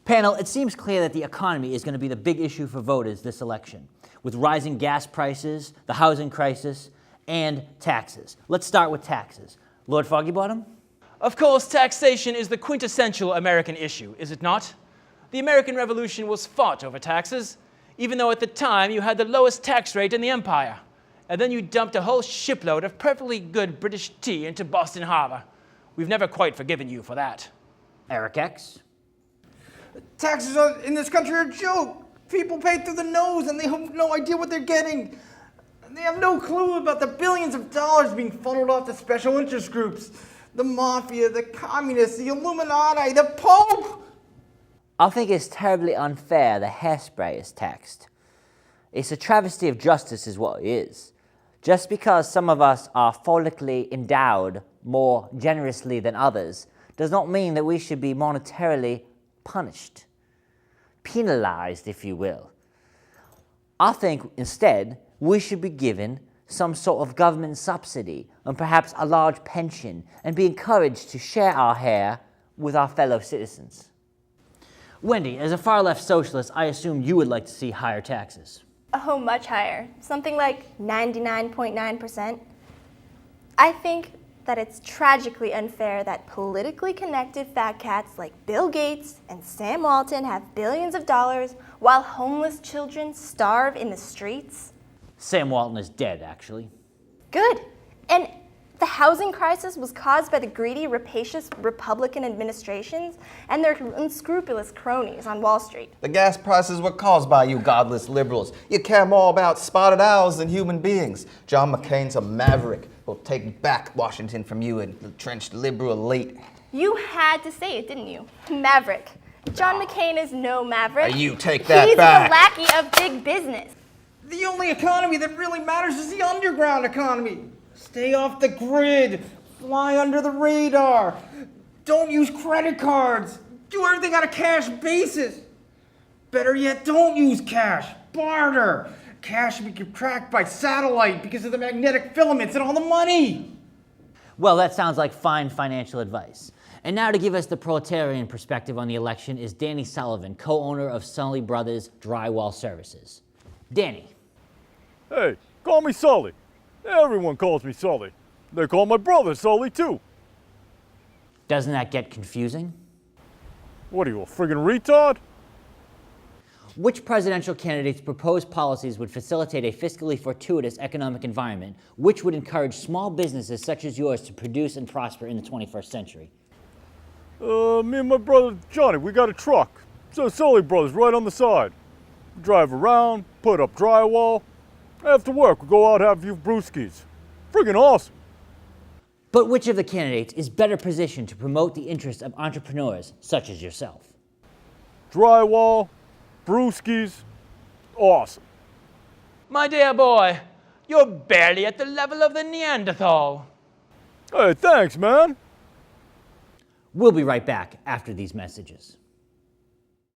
Panel, it seems clear that the economy is going to be the big issue for voters this election, with rising gas prices, the housing crisis, and taxes. Let's start with taxes. Lord Foggybottom? Of course, taxation is the quintessential American issue, is it not? The American Revolution was fought over taxes, even though at the time you had the lowest tax rate in the empire. And then you dumped a whole shipload of perfectly good British tea into Boston Harbor. We've never quite forgiven you for that. Eric X? Taxes in this country are a joke. People pay through the nose and they have no idea what they're getting. They have no clue about the billions of dollars being funneled off to special interest groups. The mafia, the communists, the Illuminati, the Pope. I think it's terribly unfair the hairspray is taxed. It's a travesty of justice is what it is. Just because some of us are follically endowed more generously than others does not mean that we should be monetarily punished, penalized, if you will. I think instead we should be given some sort of government subsidy and perhaps a large pension and be encouraged to share our hair with our fellow citizens. Wendy, as a far-left socialist, I assume you would like to see higher taxes. Oh, much higher. Something like 99.9%. I think that it's tragically unfair that politically connected fat cats like Bill Gates and Sam Walton have billions of dollars while homeless children starve in the streets. Sam Walton is dead, actually. Good. And the housing crisis was caused by the greedy, rapacious Republican administrations and their unscrupulous cronies on Wall Street. The gas prices were caused by you godless liberals. You care more about spotted owls than human beings. John McCain's a maverick. He'll take back Washington from you, an entrenched liberal elite. You had to say it, didn't you? Maverick. John McCain is no maverick. You take that He's back. the lackey of big business. The only economy that really matters is the underground economy. Stay off the grid. Fly under the radar. Don't use credit cards. Do everything on a cash basis. Better yet, don't use cash. Barter. Cash will be tracked by satellite because of the magnetic filaments and all the money. Well, that sounds like fine financial advice. And now to give us the proletarian perspective on the election is Danny Sullivan, co-owner of Sully Brothers Drywall Services. Danny. Hey, call me Sully. Everyone calls me Sully. They call my brother Sully too. Doesn't that get confusing? What are you, a friggin' retard? Which presidential candidate's proposed policies would facilitate a fiscally fortuitous economic environment which would encourage small businesses such as yours to produce and prosper in the 21st century? Me and my brother Johnny, we got a truck. So Sully Brothers right on the side. Drive around, put up drywall. After work, we go out and have a few brewskis. Friggin' awesome. But which of the candidates is better positioned to promote the interests of entrepreneurs such as yourself? Drywall, brewskis, awesome. My dear boy, you're barely at the level of the Neanderthal. Hey, thanks, man. We'll be right back after these messages.